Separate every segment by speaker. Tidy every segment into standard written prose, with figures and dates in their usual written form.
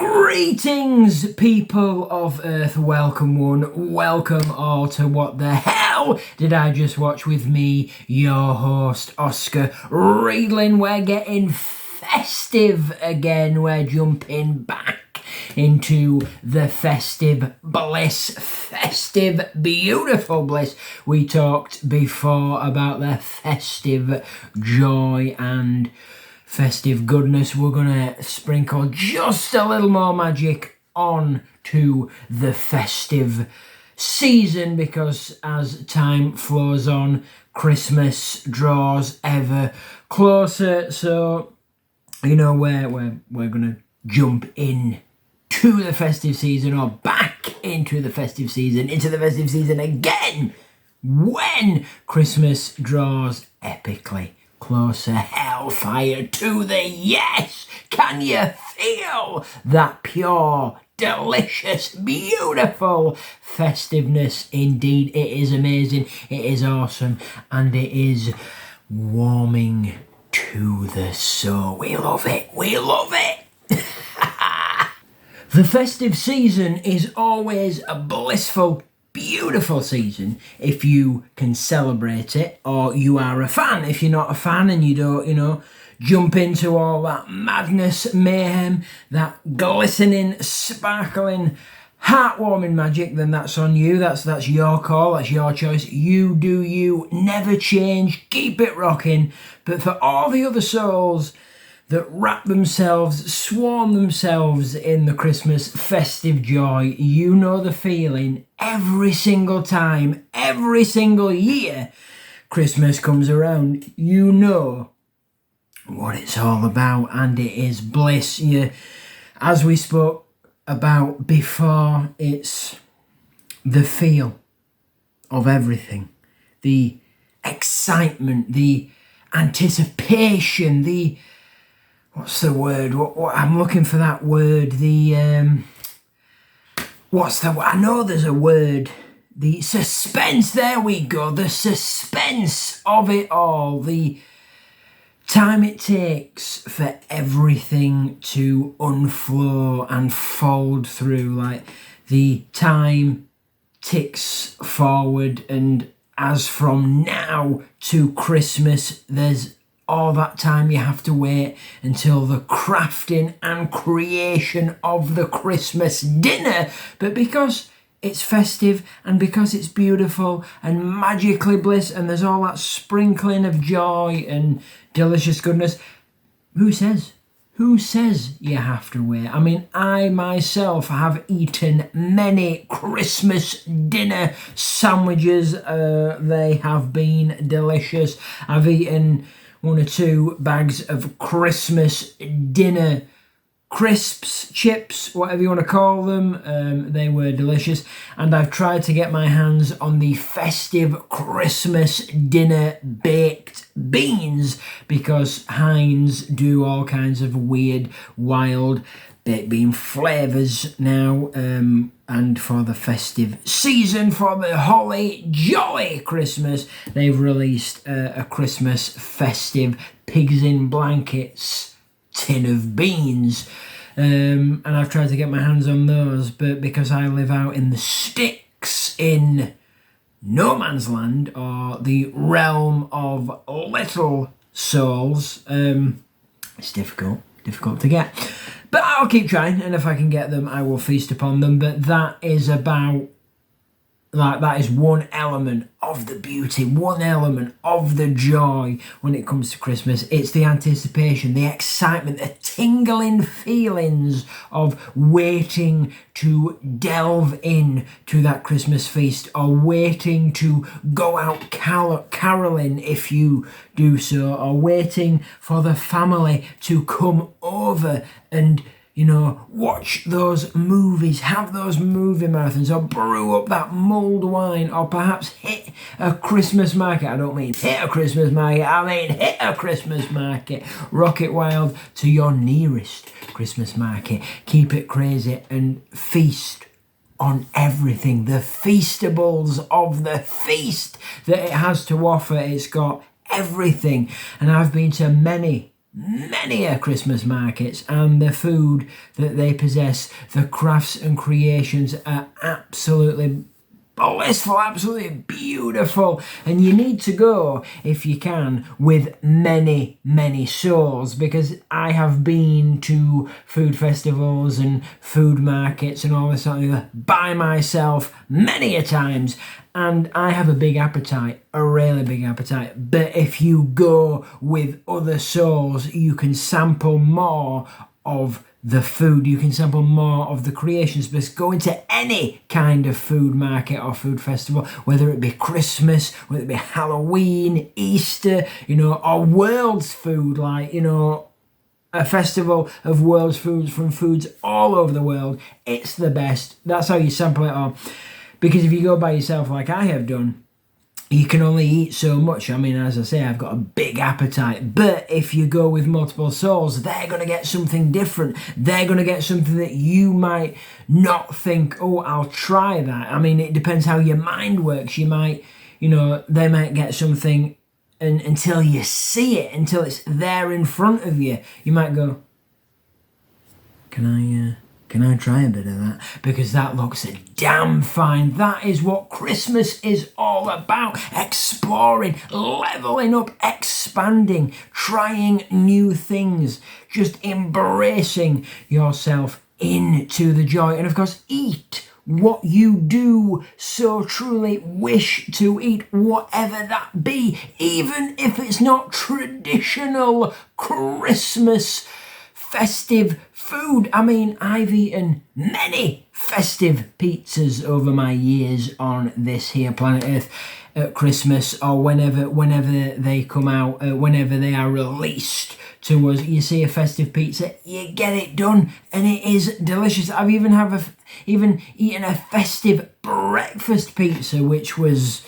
Speaker 1: Greetings, people of Earth, welcome one, welcome all to What the Hell Did I Just Watch with me, your host, Oscar Reedlin. We're getting festive again, we're jumping back into the festive bliss, festive beautiful bliss. We talked before about the festive joy and festive goodness. We're gonna sprinkle just a little more magic on to the festive season, because as time flows on, Christmas draws ever closer. So you know, we're gonna jump in to the festive season, or back into the festive season, into the festive season again, when Christmas draws epically closer. Hellfire to the yes! Can you feel that pure, delicious, beautiful festiveness? Indeed, it is amazing, it is awesome, and it is warming to the soul. We love it, we love it! The festive season is always a blissful, beautiful season if you can celebrate it, or you are a fan. If you're not a fan and you don't, jump into all that madness, mayhem, that glistening, sparkling, heartwarming magic, then that's on you. That's your call, that's your choice. You do you, never change, keep it rocking. But for all the other souls that wrap themselves, swarm themselves in the Christmas festive joy, you know the feeling. Every single time, every single year Christmas comes around, you know what it's all about, and it is bliss. As we spoke about before, it's the feel of everything, the excitement, the anticipation, the what's the word? What I'm looking for that word. I know there's a word. The suspense. There we go. The suspense of it all. The time it takes for everything to unflow and fold through. Like, the time ticks forward, and as from now to Christmas, there's all that time you have to wait until the crafting and creation of the Christmas dinner. But because it's festive, and because it's beautiful and magically bliss, and there's all that sprinkling of joy and delicious goodness, who says you have to wait? I mean, I myself have eaten many Christmas dinner sandwiches. They have been delicious. I've eaten 1 or 2 bags of Christmas dinner crisps, chips, whatever you want to call them. They were delicious, and I've tried to get my hands on the festive Christmas dinner baked beans, because Heinz do all kinds of weird, wild baked bean flavours now, and for the festive season, for the holly jolly Christmas, they've released a Christmas festive pigs in blankets tin of beans, and I've tried to get my hands on those, but because I live out in the sticks in no man's land, or the realm of little souls, it's difficult to get. But I'll keep trying, and if I can get them, I will feast upon them. But that is one element of the beauty, one element of the joy when it comes to Christmas. It's the anticipation, the excitement, the tingling feelings of waiting to delve in to that Christmas feast, or waiting to go out caroling if you do so, or waiting for the family to come over and watch those movies, have those movie marathons, or brew up that mulled wine, or perhaps hit a Christmas market. I don't mean hit a Christmas market, I mean hit a Christmas market. Rock it wild to your nearest Christmas market. Keep it crazy and feast on everything. The feastables of the feast that it has to offer. It's got everything. And I've been to many many Christmas markets, and the food that they possess, the crafts and creations are absolutely blissful, absolutely beautiful, and you need to go, if you can, with many souls, because I have been to food festivals and food markets and all this sort of thing by myself many a times, and I have a big appetite, a really big appetite. But if you go with other souls, you can sample more of the food, you can sample more of the creations. But go into any kind of food market or food festival, whether it be Christmas, whether it be Halloween, Easter, or world's food, like, a festival of world's foods from foods all over the world. It's the best. That's how you sample it all. Because if you go by yourself like I have done, you can only eat so much. I mean, as I say, I've got a big appetite. But if you go with multiple souls, they're going to get something different. They're going to get something that you might not think, oh, I'll try that. I mean, it depends how your mind works. You might, they might get something, and until you see it, until it's there in front of you, you might go, Can I try a bit of that? Because that looks damn fine. That is what Christmas is all about. Exploring, leveling up, expanding, trying new things, just embracing yourself into the joy. And of course, eat what you do so truly wish to eat, whatever that be, even if it's not traditional Christmas festive food. I mean, I've eaten many festive pizzas over my years on this here planet Earth at Christmas, or whenever they come out, whenever they are released to us. You see a festive pizza, you get it done, and it is delicious. I've even eaten a festive breakfast pizza, which was,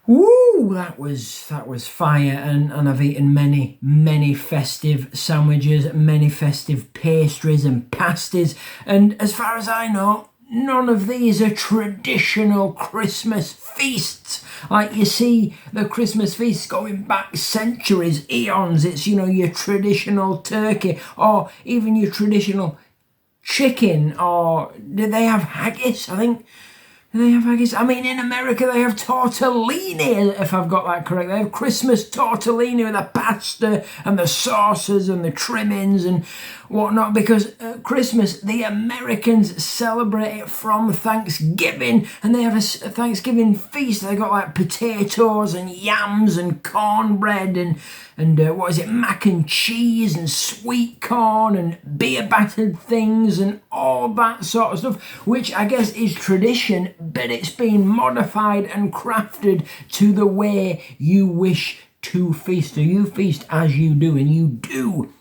Speaker 1: woo, that was fire. And I've eaten many festive sandwiches, many festive pastries and pasties, and as far as I know, none of these are traditional Christmas feasts. Like, you see the Christmas feasts going back centuries, eons. It's, your traditional turkey, or even your traditional chicken, or do they have haggis? I think. Do they have haggis? I mean, in America, they have tortellini, if I've got that correct. They have Christmas tortellini with the pasta and the sauces and the trimmings and whatnot, because at Christmas, the Americans celebrate it from Thanksgiving, and they have a Thanksgiving feast. They got like potatoes and yams and cornbread and what is it, mac and cheese and sweet corn and beer battered things and all that sort of stuff, which I guess is tradition, but it's been modified and crafted to the way you wish to feast. So you feast as you do, and you do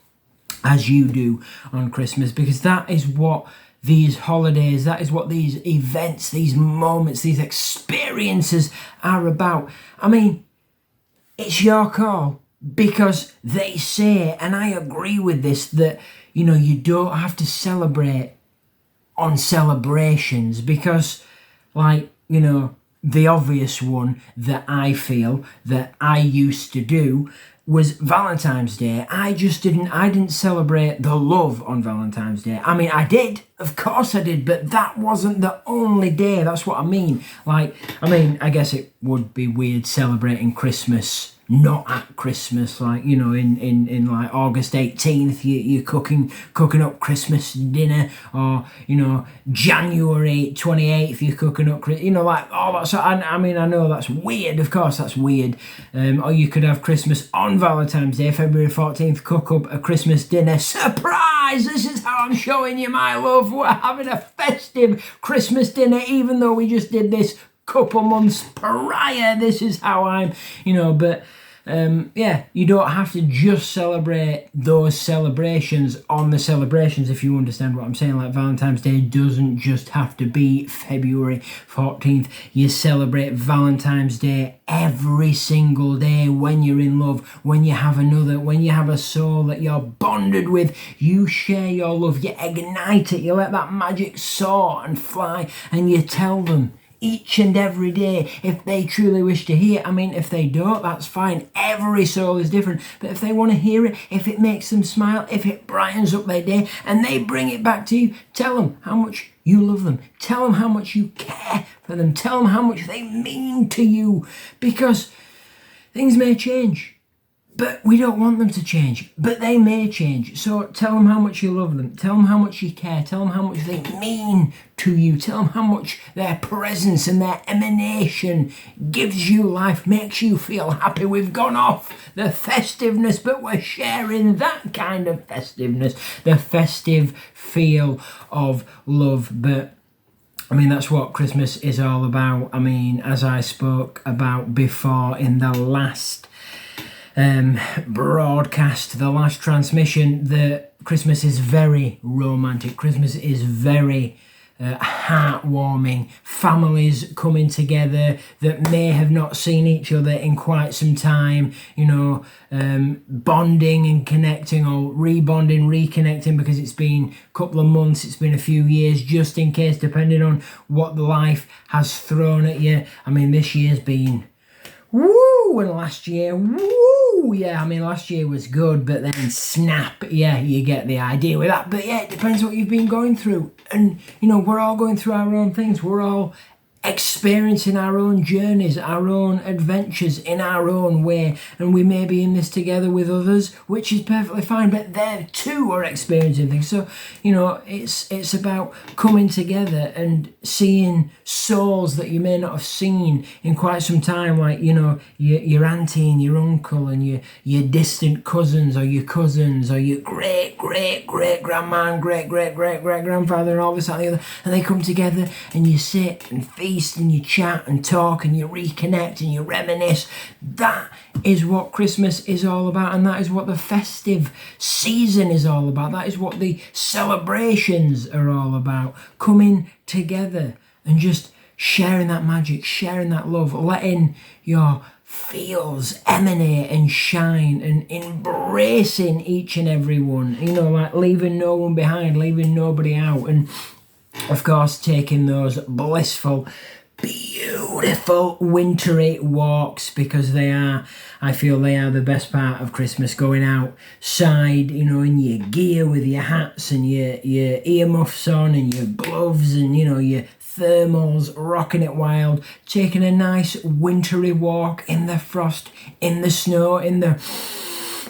Speaker 1: as you do on Christmas, because that is what these holidays, that is what these events, these moments, these experiences are about. I mean, it's your call, because they say, and I agree with this, that, you don't have to celebrate on celebrations, because, like, the obvious one that I feel that I used to do was Valentine's Day. I didn't celebrate the love on Valentine's Day. I mean, I did, of course I did, but that wasn't the only day. That's what I mean. Like, I guess it would be weird celebrating Christmas not at Christmas, like, in like August 18th, you're cooking up Christmas dinner, or, January 28th, you're cooking up, like all that. So, I mean, I know that's weird, of course that's weird. Or you could have Christmas on Valentine's Day, February 14th, cook up a Christmas dinner. Surprise! This is how I'm showing you my love. We're having a festive Christmas dinner, even though we just did this couple months prior. This is how I'm, but you don't have to just celebrate those celebrations on the celebrations, if you understand what I'm saying. Like, Valentine's Day doesn't just have to be February 14th. You celebrate Valentine's Day every single day when you're in love, when you have a soul that you're bonded with. You share your love, you ignite it, you let that magic soar and fly, and you tell them each and every day if they truly wish to hear. I mean, if they don't, that's fine. Every soul is different. But if they want to hear it, if it makes them smile, if it brightens up their day, and they bring it back to you, tell them how much you love them. Tell them how much you care for them. Tell them how much they mean to you. Because things may change. But we don't want them to change, but they may change. So tell them how much you love them. Tell them how much you care. Tell them how much they mean to you. Tell them how much their presence and their emanation gives you life, makes you feel happy. We've gone off the festiveness, but we're sharing that kind of festiveness, the festive feel of love. But I mean, that's what Christmas is all about. I mean, as I spoke about before in the last broadcast, the last transmission, that Christmas is very romantic. Christmas is very heartwarming. Families coming together that may have not seen each other in quite some time, bonding and connecting, or rebonding, reconnecting, because it's been a couple of months, it's been a few years, just in case, depending on what life has thrown at you. I mean, this year's been woo, and last year, woo, yeah, I mean, last year was good, but then snap, yeah, you get the idea with that. But yeah, it depends what you've been going through. And, we're all going through our own things. We're all experiencing our own journeys, our own adventures in our own way. And we may be in this together with others, which is perfectly fine, but they too are experiencing things. So, it's about coming together and seeing souls that you may not have seen in quite some time, like, your auntie and your uncle and your distant cousins, or your great-great-great-great-grandma and great-great-great-great-grandfather and all this, that and the other. And they come together and you sit and feast and you chat and talk and you reconnect and you reminisce. That is what Christmas is all about, and that is what the festive season is all about. That is what the celebrations are all about. Coming together and just sharing that magic, sharing that love, letting your feels emanate and shine, and embracing each and every one, like leaving no one behind, leaving nobody out. And of course, taking those blissful, beautiful wintry walks, because I feel they are the best part of Christmas. Going outside, in your gear with your hats and your earmuffs on and your gloves and, your thermals, rocking it wild, taking a nice wintry walk in the frost, in the snow, in the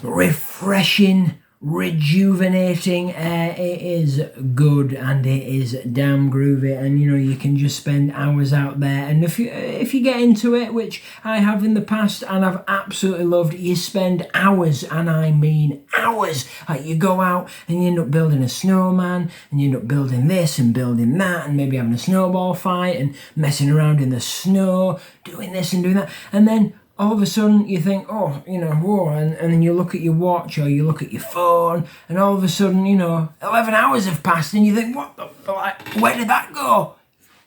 Speaker 1: refreshing, rejuvenating air. It is good and it is damn groovy, and you can just spend hours out there. And if you get into it, which I have in the past and I've absolutely loved, you spend hours, and I mean hours. Like, you go out and you end up building a snowman, and you end up building this and building that, and maybe having a snowball fight and messing around in the snow, doing this and doing that. And then all of a sudden you think, whoa, and then you look at your watch or you look at your phone, and all of a sudden, 11 hours have passed, and you think, where did that go?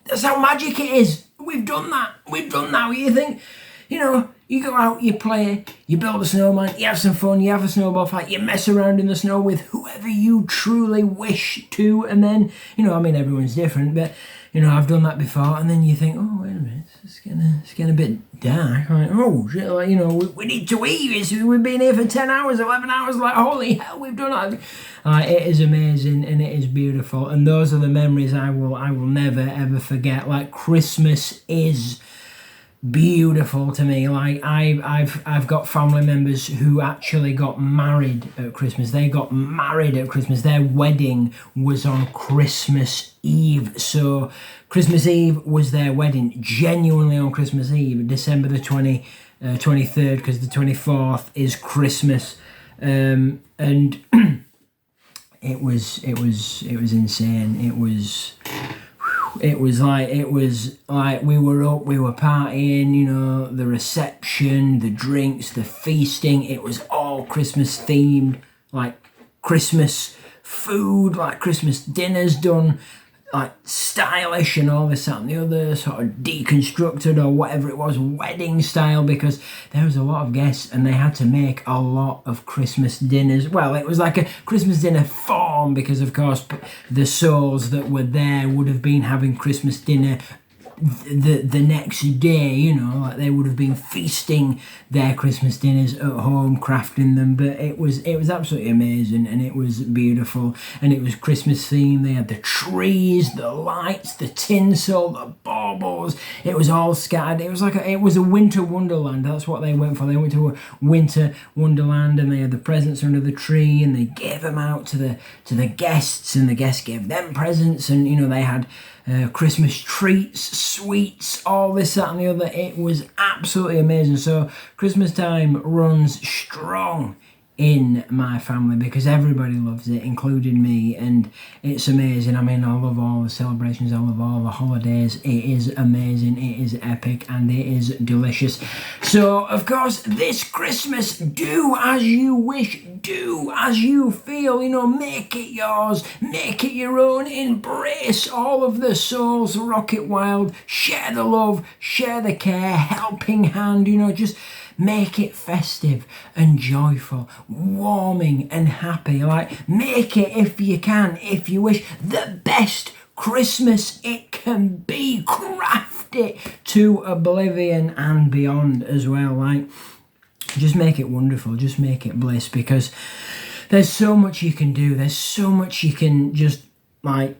Speaker 1: That's how magic it is. We've done that. You think, you go out, you play, you build a snowman, you have some fun, you have a snowball fight, you mess around in the snow with whoever you truly wish to, and then, everyone's different, but, I've done that before, and then you think, oh, wait a minute, it's getting a bit dark. Like, oh, shit, we need to eat. We've been here for 10 hours, 11 hours, like, holy hell, we've done that. It is amazing, and it is beautiful, and those are the memories I will never, ever forget. Like, Christmas is beautiful to me. Like, I've got family members who actually got married at Christmas. They got married at Christmas. Their wedding was on Christmas Eve. So Christmas Eve was their wedding, genuinely on Christmas Eve, December the 23rd, because the 24th is Christmas. And it was insane. It was like we were up, we were partying, the reception, the drinks, the feasting. It was all Christmas themed, like Christmas food, like Christmas dinners done like stylish and all this, that and the other, sort of deconstructed or whatever it was, wedding style, because there was a lot of guests and they had to make a lot of Christmas dinners. Well, it was like a Christmas dinner form, because of course the souls that were there would have been having Christmas dinner the next day, you know, like they would have been feasting their Christmas dinners at home, crafting them. But it was absolutely amazing, and it was beautiful, and it was Christmas themed. They had the trees, the lights, the tinsel, the baubles. It was all scattered. It was a winter wonderland. That's what they went for. They went to a winter wonderland, and they had the presents under the tree, and they gave them out to the guests, and the guests gave them presents, and you know they had Christmas treats, sweets, all this, that and the other. It was absolutely amazing. So Christmas time runs strong in my family because everybody loves it, including me, and it's amazing. I mean, I love all the celebrations, I love all the holidays. It is amazing, it is epic, and it is delicious. So, of course, this Christmas, do as you wish, do as you feel, you know, make it yours, make it your own, embrace all of the souls, rock it wild, share the love, share the care, helping hand, you know, just make it festive and joyful, warming and happy. Like, make it, if you can, if you wish, the best Christmas it can be. Craft it to oblivion and beyond as well. Like, just make it wonderful, just make it bliss, because there's so much you can do. There's so much you can just, like,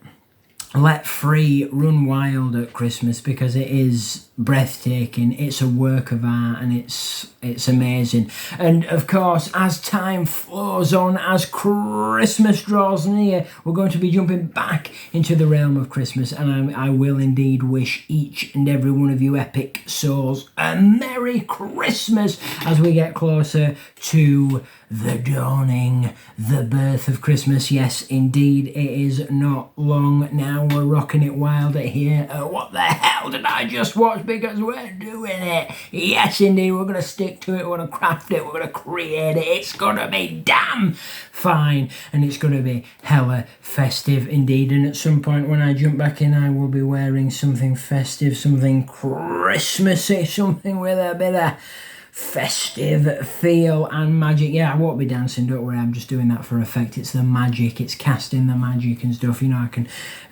Speaker 1: let free, run wild at Christmas, because it is breathtaking. It's a work of art, and it's amazing. And of course, as time flows on, as Christmas draws near, we're going to be jumping back into the realm of Christmas, and I will indeed wish each and every one of you epic souls a Merry Christmas as we get closer to the dawning, the birth of Christmas. Yes, indeed, it is not long now. We're rocking it wild here. What the hell did I just watch? Because we're doing it. Yes, indeed, we're going to stick to it. We're going to craft it. We're going to create it. It's going to be damn fine, and it's going to be hella festive indeed. And at some point when I jump back in, I will be wearing something festive, something Christmassy, something with a bit of festive feel and magic. Yeah, I won't be dancing, don't worry, I'm just doing that for effect. It's the magic, it's casting the magic and stuff. You know,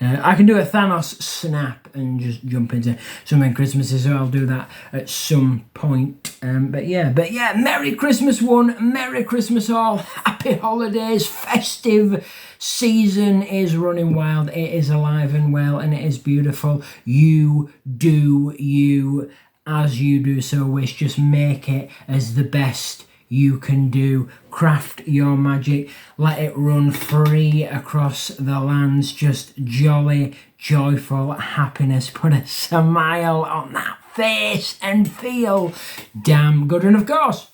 Speaker 1: I can do a Thanos snap and just jump into something Christmassy, so I'll do that at some point. But yeah, Merry Christmas one, Merry Christmas all, happy holidays, festive season is running wild, it is alive and well, and it is beautiful. You do you. As you do so wish, just make it as the best you can do. Craft your magic, let it run free across the lands. Just jolly, joyful happiness. Put a smile on that face and feel damn good. And of course,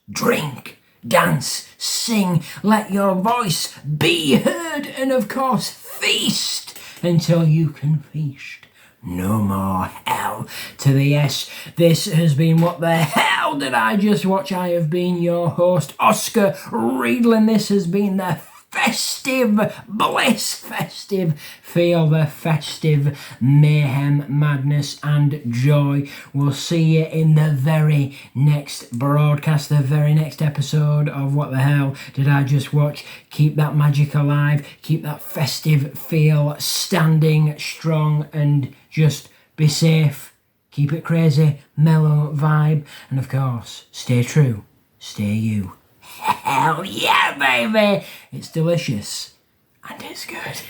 Speaker 1: drink, dance, sing, let your voice be heard, and of course, feast until you can feast no more. Hell to the yes. This has been What the Hell Did I Just Watch? I have been your host, Oscar Riedlin. This has been the festive bliss, festive feel, the festive mayhem, madness and joy. We'll see you in the very next broadcast, the very next episode of What the Hell Did I Just Watch? Keep that magic alive, keep that festive feel standing strong, and just be safe, keep it crazy, mellow vibe, and of course, stay true, stay you. Hell yeah, baby! It's delicious, and it's good.